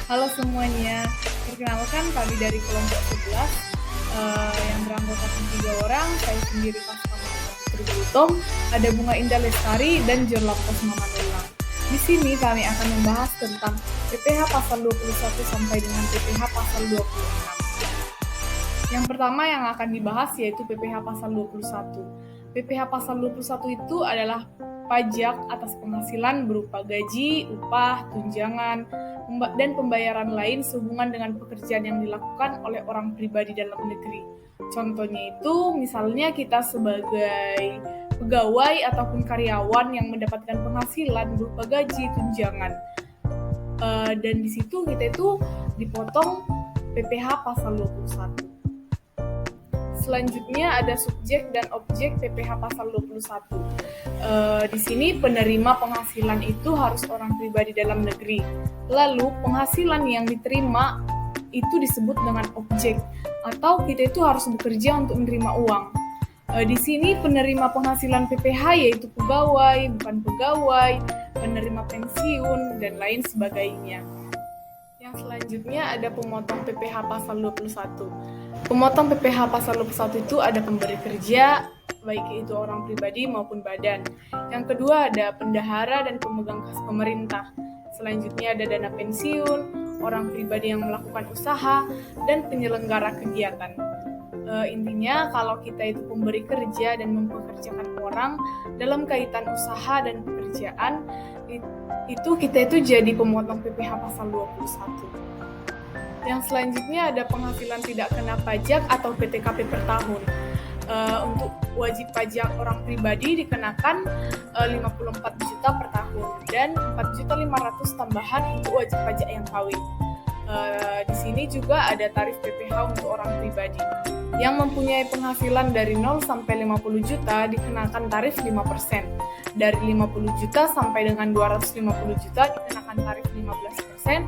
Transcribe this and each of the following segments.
Halo semuanya, perkenalkan kami dari kelompok 11 yang beranggotakan 3 orang, saya sendiri Pasca Putri Gultom, ada Bunga Indah Lestari, dan Jorlapos Mamanulang. Di sini kami akan membahas tentang PPH pasal 21 sampai dengan PPH pasal 26. Yang pertama yang akan dibahas yaitu PPH pasal 21. PPH pasal 21 itu adalah pajak atas penghasilan berupa gaji, upah, tunjangan, dan pembayaran lain sehubungan dengan pekerjaan yang dilakukan oleh orang pribadi dalam negeri. Contohnya itu misalnya kita sebagai pegawai ataupun karyawan yang mendapatkan penghasilan berupa gaji, tunjangan. Dan di situ kita itu dipotong PPH pasal 21. Selanjutnya ada subjek dan objek PPH pasal 21. Di sini penerima penghasilan itu harus orang pribadi dalam negeri. Lalu penghasilan yang diterima itu disebut dengan objek, atau kita itu harus bekerja untuk menerima uang. Di sini penerima penghasilan PPH yaitu pegawai, bukan pegawai, penerima pensiun, dan lain sebagainya. Yang selanjutnya ada pemotong PPH pasal 21. Pemotong PPH pasal 21 itu ada pemberi kerja, baik itu orang pribadi maupun badan. Yang kedua ada pendahara dan pemegang kas pemerintah. Selanjutnya ada dana pensiun, orang pribadi yang melakukan usaha, dan penyelenggara kegiatan. Intinya kalau kita itu pemberi kerja dan mempekerjakan orang dalam kaitan usaha dan pekerjaan, itu kita itu jadi pemotong PPH pasal 21. Yang selanjutnya ada penghasilan tidak kena pajak atau PTKP per tahun. Untuk wajib pajak orang pribadi dikenakan 54 juta per tahun dan 4.500.000 tambahan untuk wajib pajak yang kawin. Di sini juga ada tarif PPH untuk orang pribadi. Yang mempunyai penghasilan dari 0 sampai 50 juta dikenakan tarif 5%. Dari 50 juta sampai dengan 250 juta dikenakan tarif 15%.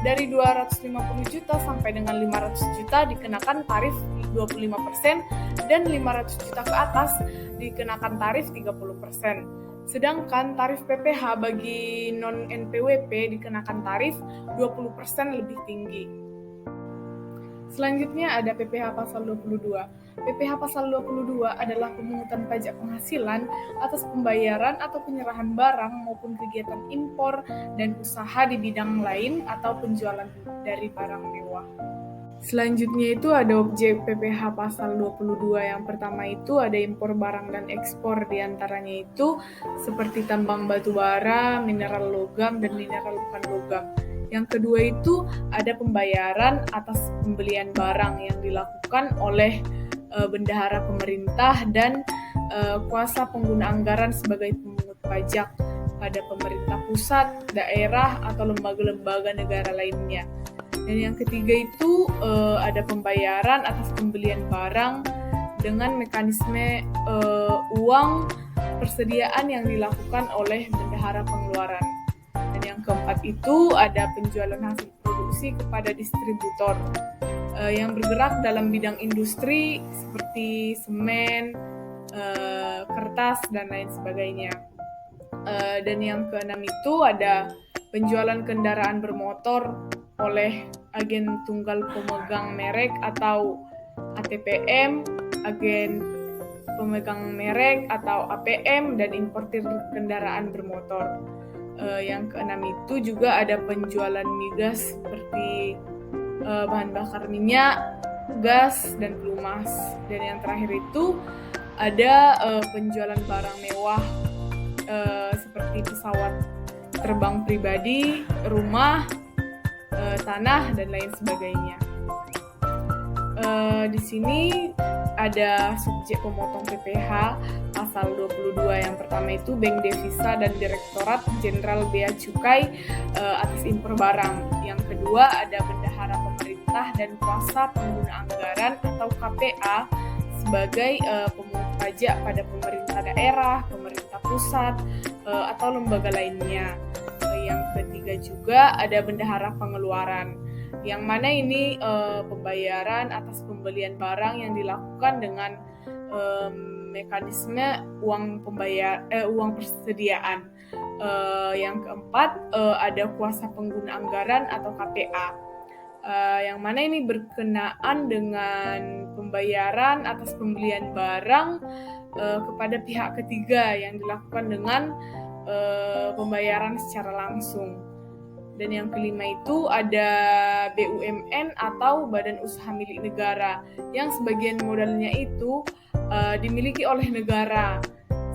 Dari 250 juta sampai dengan 500 juta dikenakan tarif 25%. Dan 500 juta ke atas dikenakan tarif 30%. Sedangkan tarif PPH bagi non-NPWP dikenakan tarif 20% lebih tinggi. Selanjutnya ada PPH pasal 22. PPH pasal 22 adalah pemungutan pajak penghasilan atas pembayaran atau penyerahan barang maupun kegiatan impor dan usaha di bidang lain atau penjualan dari barang mewah. Selanjutnya itu ada objek PPH pasal 22. Yang pertama itu ada impor barang dan ekspor, diantaranya itu seperti tambang batu bara, mineral logam, dan mineral bukan logam. Yang kedua itu ada pembayaran atas pembelian barang yang dilakukan oleh bendahara pemerintah dan kuasa pengguna anggaran sebagai pemungut pajak pada pemerintah pusat, daerah, atau lembaga-lembaga negara lainnya. Dan yang ketiga itu ada pembayaran atas pembelian barang dengan mekanisme uang persediaan yang dilakukan oleh bendahara pengeluaran. Dan yang keempat itu ada penjualan hasil produksi kepada distributor yang bergerak dalam bidang industri seperti semen, kertas, dan lain sebagainya. Dan yang keenam itu ada penjualan kendaraan bermotor oleh agen tunggal pemegang merek atau ATPM, agen pemegang merek atau APM, dan importir kendaraan bermotor. Yang keenam itu juga ada penjualan migas seperti bahan bakar minyak, gas, dan pelumas. Dan yang terakhir itu ada penjualan barang mewah seperti pesawat terbang pribadi, rumah, tanah, dan lain sebagainya. Di sini ada subjek pemotong PPH pasal 22. Yang pertama itu Bank Devisa dan Direktorat Jenderal Bea Cukai atas impor barang. Yang kedua ada bendahara pemerintah dan kuasa pengguna anggaran atau KPA sebagai pemungut pajak pada pemerintah daerah, pemerintah pusat, atau lembaga lainnya. Yang ketiga juga ada bendahara pengeluaran, yang mana ini pembayaran atas pembelian barang yang dilakukan dengan mekanisme uang persediaan. Yang keempat, ada kuasa pengguna anggaran atau KPA. Yang mana ini berkenaan dengan pembayaran atas pembelian barang kepada pihak ketiga yang dilakukan dengan pembayaran secara langsung. Dan yang kelima itu ada BUMN atau Badan Usaha Milik Negara yang sebagian modalnya itu dimiliki oleh negara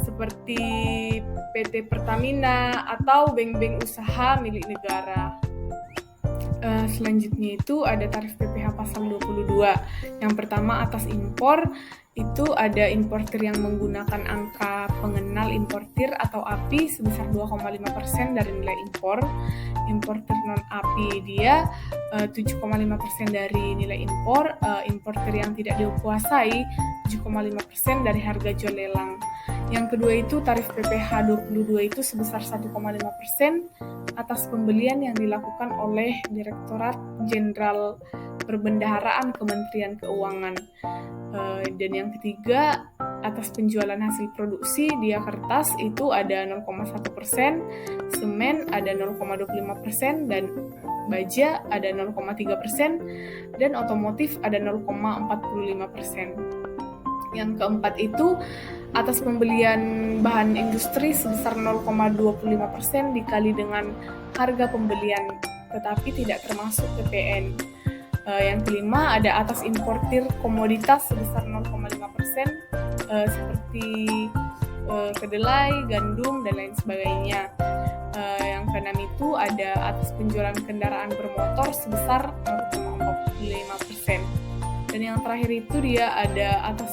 seperti PT Pertamina atau bank-bank usaha milik negara. Selanjutnya itu ada tarif PPh pasal 22. Yang pertama atas impor, itu ada importir yang menggunakan angka pengenal importir atau API sebesar 2,5% dari nilai impor. Importir non-API dia 7,5% dari nilai impor. Importir yang tidak dikuasai 7,5% dari harga jual lelang. Yang kedua itu tarif PPh 22 itu sebesar 1,5% atas pembelian yang dilakukan oleh Direktorat Jenderal Perbendaharaan Kementerian Keuangan. Dan yang ketiga, atas penjualan hasil produksi dia kertas itu ada 0,1%, semen ada 0,25%, dan baja ada 0,3%, dan otomotif ada 0,45%. Yang keempat itu atas pembelian bahan industri sebesar 0,25% dikali dengan harga pembelian, tetapi tidak termasuk PPN. Yang kelima ada atas importir komoditas sebesar 0,5%, seperti kedelai, gandum, dan lain sebagainya. Yang keenam itu ada atas penjualan kendaraan bermotor sebesar 0,45%. Dan yang terakhir itu dia ada atas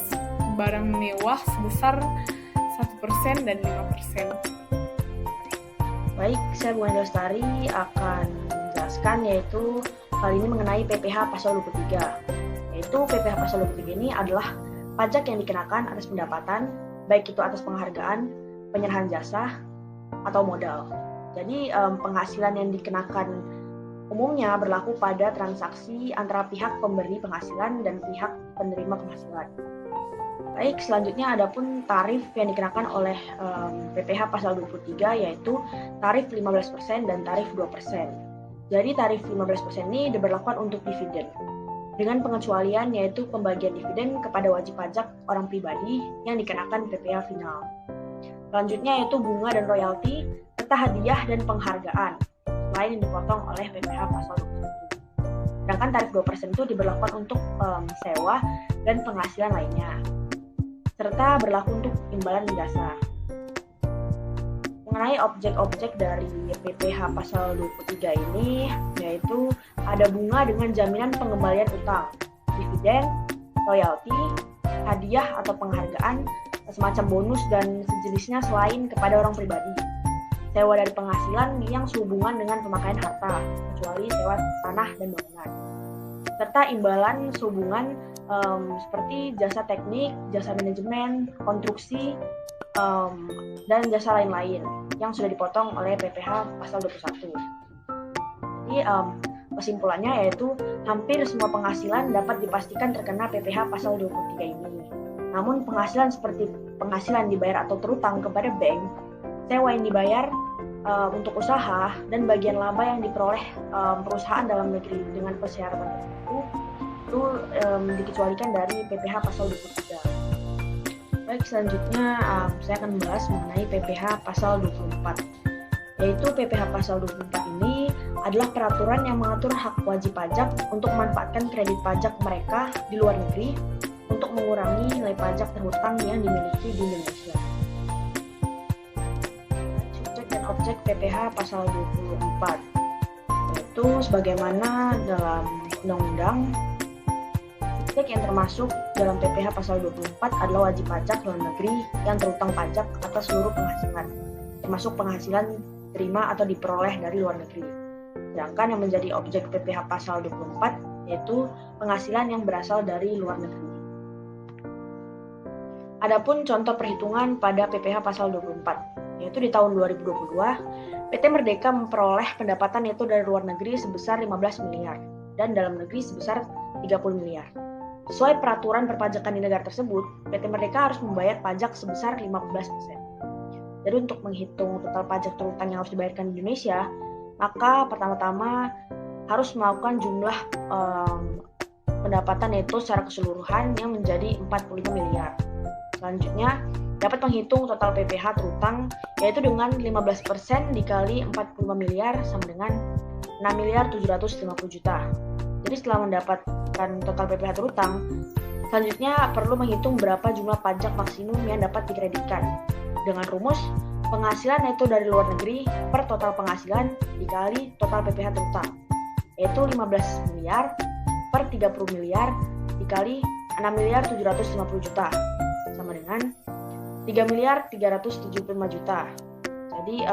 barang mewah sebesar 1% dan 5%. Baik, saya Bu Enda Lestari akan menjelaskan yaitu kali ini mengenai PPh pasal 23. Yaitu PPh pasal 23 ini adalah pajak yang dikenakan atas pendapatan, baik itu atas penghargaan, penyerahan jasa, atau modal. Jadi penghasilan yang dikenakan umumnya berlaku pada transaksi antara pihak pemberi penghasilan dan pihak penerima penghasilan. Baik, selanjutnya adapun tarif yang dikenakan oleh PPh pasal 23 yaitu tarif 15% dan tarif 2%. Jadi tarif 15% ini diberlakukan untuk dividen. Dengan pengecualian yaitu pembagian dividen kepada wajib pajak orang pribadi yang dikenakan PPh final. Selanjutnya yaitu bunga dan royalti serta hadiah dan penghargaan selain yang dipotong oleh PPh pasal 21. Sedangkan tarif 2% itu diberlakukan untuk sewa dan penghasilan lainnya, serta berlaku untuk imbalan jasa. Mengenai objek-objek dari PPh pasal 23 ini, yaitu ada bunga dengan jaminan pengembalian utang, dividen, royalti, hadiah atau penghargaan, semacam bonus dan sejenisnya selain kepada orang pribadi, sewa dari penghasilan yang sehubungan dengan pemakaian harta, kecuali sewa tanah dan bangunan, serta imbalan sehubungan seperti jasa teknik, jasa manajemen, konstruksi, dan jasa lain-lain yang sudah dipotong oleh PPh pasal 21. Jadi kesimpulannya yaitu hampir semua penghasilan dapat dipastikan terkena PPh pasal 23 ini. Namun penghasilan seperti penghasilan dibayar atau terutang kepada bank, sewa yang dibayar untuk usaha, dan bagian laba yang diperoleh perusahaan dalam negeri dengan persyaratan tertentu itu dikecualikan dari PPh pasal 23. Baik, selanjutnya saya akan membahas mengenai PPh pasal 24. Yaitu PPh pasal 24 ini adalah peraturan yang mengatur hak wajib pajak untuk memanfaatkan kredit pajak mereka di luar negeri untuk mengurangi nilai pajak terhutang yang dimiliki di Indonesia. Subjek dan objek PPh pasal 24 yaitu sebagaimana dalam undang-undang. Subjek yang termasuk dalam PPh pasal 24 adalah wajib pajak luar negeri yang terutang pajak atas seluruh penghasilan, termasuk penghasilan terima atau diperoleh dari luar negeri. Sedangkan yang menjadi objek PPh pasal 24 yaitu penghasilan yang berasal dari luar negeri. Adapun contoh perhitungan pada PPh pasal 24, yaitu di tahun 2022, PT Merdeka memperoleh pendapatan yaitu dari luar negeri sebesar 15 miliar dan dalam negeri sebesar 30 miliar. Sesuai peraturan perpajakan di negara tersebut, PT Merdeka harus membayar pajak sebesar 15%. Jadi untuk menghitung total pajak terhutang yang harus dibayarkan di Indonesia, maka pertama-tama harus melakukan jumlah pendapatan neto secara keseluruhan yang menjadi 45 miliar. Selanjutnya, dapat menghitung total PPh terhutang yaitu dengan 15% dikali 45 miliar sama dengan 6 miliar 750 juta. Jadi setelah mendapatkan total PPh terhutang, selanjutnya perlu menghitung berapa jumlah pajak maksimum yang dapat dikreditkan. Dengan rumus, penghasilan neto dari luar negeri per total penghasilan dikali total PPh terhutang, yaitu 15 miliar per 30 miliar dikali 6 miliar 750 juta sama dengan 3 miliar 375 juta. Jadi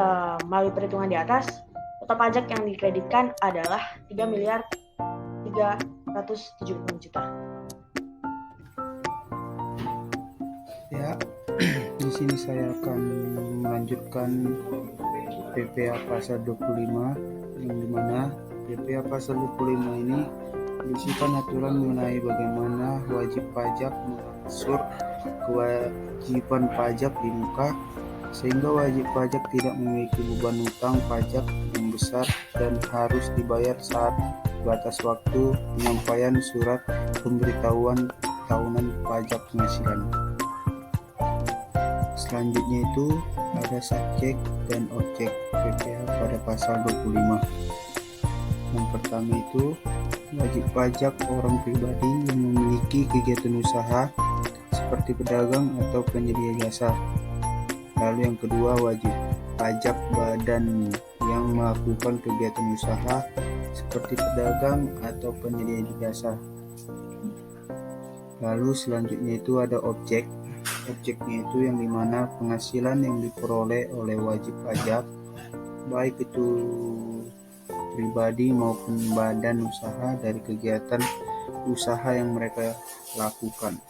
melalui perhitungan di atas, total pajak yang dikreditkan adalah 3 miliar 375 juta. Ya, di sini saya akan melanjutkan PPh pasal 25 yang dimana PPh pasal 25 ini berisikan aturan mengenai bagaimana wajib pajak mengatur kewajiban pajak di muka sehingga wajib pajak tidak memiliki beban utang pajak yang besar dan harus dibayar saat batas waktu penyampaian surat pemberitahuan tahunan pajak penghasilan. Selanjutnya itu ada subjek dan objek PPh pada pasal 25. Yang pertama itu wajib pajak orang pribadi yang memiliki kegiatan usaha seperti pedagang atau penyedia jasa. Lalu yang kedua wajib pajak badan yang melakukan kegiatan usaha seperti pedagang atau penyedia jasa. Lalu selanjutnya itu ada objek. Objeknya itu yang dimana penghasilan yang diperoleh oleh wajib pajak baik itu pribadi maupun badan usaha dari kegiatan usaha yang mereka lakukan.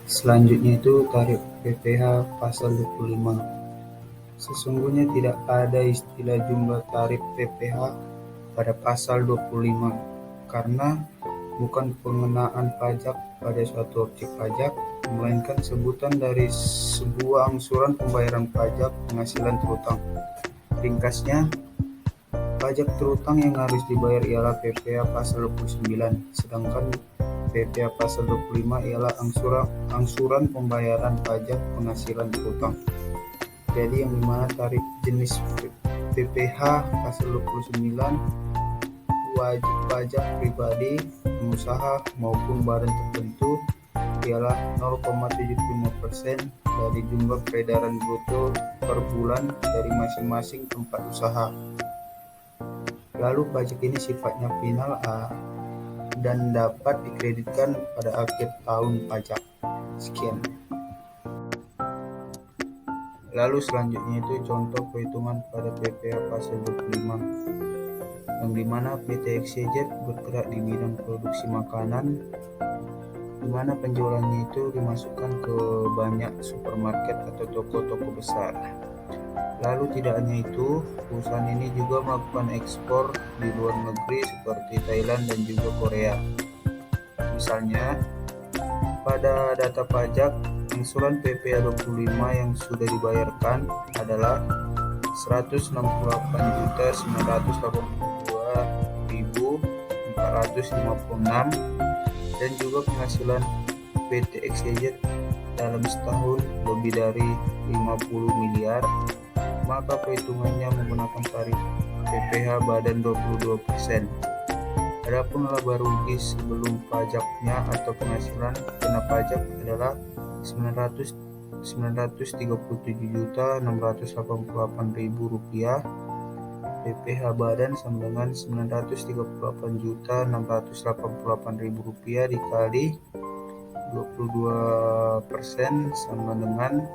Selanjutnya itu tarif PPh pasal 25. Sesungguhnya tidak ada istilah jumlah tarif PPh pada pasal 25 karena bukan pengenaan pajak pada suatu objek pajak, melainkan sebutan dari sebuah angsuran pembayaran pajak penghasilan terhutang. Ringkasnya, pajak terhutang yang harus dibayar ialah PPh pasal 29, sedangkan PPh pasal 25 ialah angsuran pembayaran pajak penghasilan terhutang. Jadi yang dimana tarif jenis PPh pasal 29 wajib pajak pribadi, pengusaha maupun badan tertentu ialah 0,75% dari jumlah peredaran bruto per bulan dari masing-masing tempat usaha. Lalu pajak ini sifatnya final dan dapat dikreditkan pada akhir tahun pajak. Sekian. Lalu selanjutnya itu contoh perhitungan pada PPh pasal 25. Yang dimana PT XYZ bergerak di bidang produksi makanan, di mana penjualannya itu dimasukkan ke banyak supermarket atau toko-toko besar. Lalu tidak hanya itu, perusahaan ini juga melakukan ekspor di luar negeri seperti Thailand dan juga Korea. Misalnya, pada data pajak, angsuran PPh 25 yang sudah dibayarkan adalah 168.982.456 dan juga penghasilan PT XYZ dalam setahun lebih dari 50 miliar, maka perhitungannya menggunakan tarif PPh badan 22%. Adapun laba rugi sebelum pajaknya atau penghasilan kena pajak adalah 937.688.000 rupiah. PPh badan sama dengan 938.688.000 rupiah dikali 22% sama dengan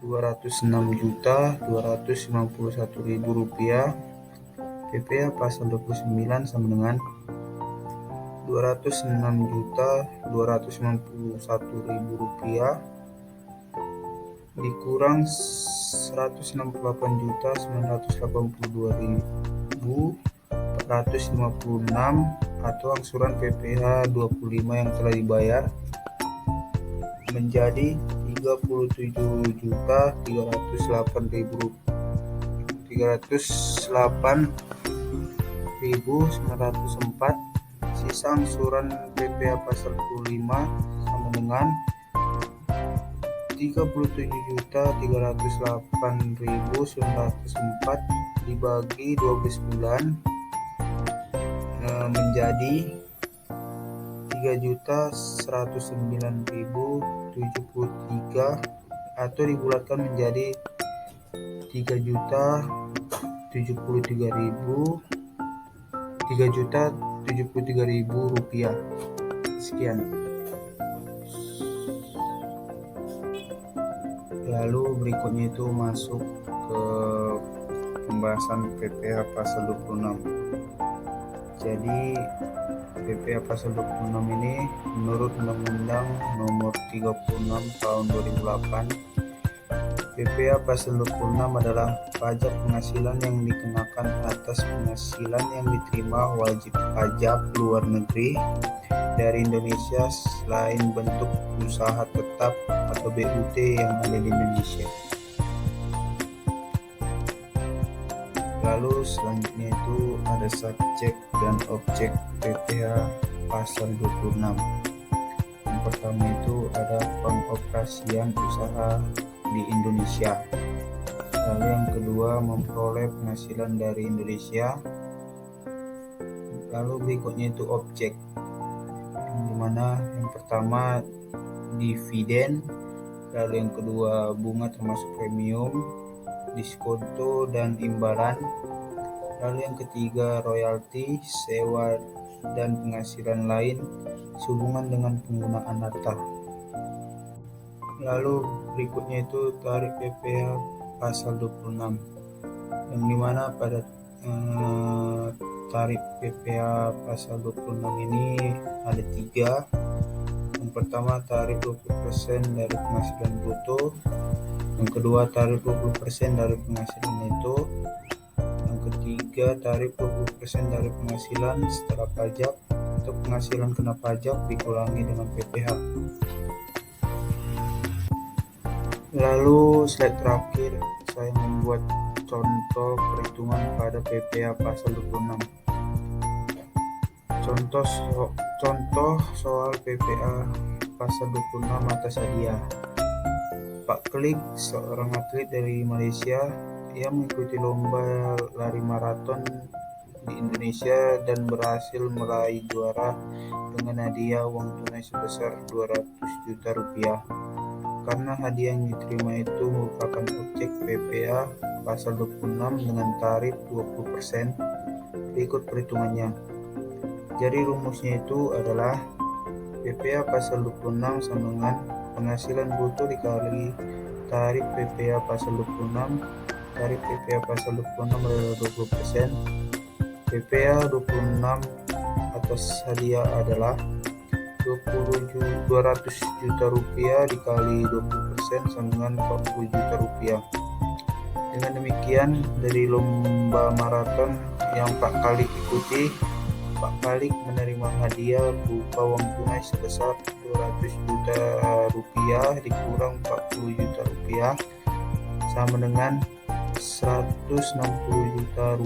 206.291.000 rupiah. PPh pasal 29 sama dengan 206.291.000 rupiah dikurang 168.982.456 atau angsuran PPh 25 yang telah dibayar menjadi Rp37.308.904. Sisa angsuran PPh pasal 25 sama dengan Rp37.308.904 dibagi 12 bulan menjadi Rp3.109.073 atau dibulatkan menjadi Rp3.073.000. Sekian. Lalu berikutnya itu masuk ke pembahasan PPh pasal 26. Jadi PPh pasal 26 ini menurut Undang-Undang Nomor 36 Tahun 2008, PPh pasal 26 adalah pajak penghasilan yang dikenakan atas penghasilan yang diterima wajib pajak luar negeri dari Indonesia selain bentuk usaha tetap atau BUT yang ada di Indonesia. Lalu selanjutnya itu ada subjek dan objek PPh pasal 26. Yang pertama itu ada pengoperasian usaha di Indonesia. Lalu yang kedua memperoleh penghasilan dari Indonesia. Lalu berikutnya itu objek, yang dimana yang pertama dividen, lalu yang kedua bunga termasuk premium, diskonto dan imbalan, lalu yang ketiga royalti, sewa dan penghasilan lain sehubungan dengan penggunaan harta. Lalu berikutnya itu tarif PPh pasal 26, yang dimana pada tarif PPh pasal 26 ini ada 3. Yang pertama tarif 20% dari penghasilan bruto, yang kedua tarif 20% dari penghasilan neto, yang ketiga tarif 20% dari penghasilan setelah pajak atau penghasilan kena pajak dikurangi dengan PPh. Lalu slide terakhir saya membuat contoh perhitungan pada PPh pasal 26. Contoh soal PPh pasal 26 atas hadiah. Pak Klik, seorang atlet dari Malaysia, ia mengikuti lomba lari maraton di Indonesia dan berhasil meraih juara dengan hadiah uang tunai sebesar Rp200 juta. Karena hadiah yang diterima itu merupakan objek PPh pasal 26 dengan tarif 20%, berikut perhitungannya. Jadi rumusnya itu adalah PPh pasal 26 sama dengan penghasilan bruto dikali tarif PPh pasal 26. Tarif PPh pasal 26 adalah 20%. PPh 26 atas hadiah adalah Rp200 juta dikali 20% sama dengan Rp40 juta. Dengan demikian dari lomba maraton yang Pak Kalik ikuti, Pak Kalik menerima hadiah berupa uang tunai sebesar Rp200 juta dikurang Rp40 juta sama dengan Rp160 juta.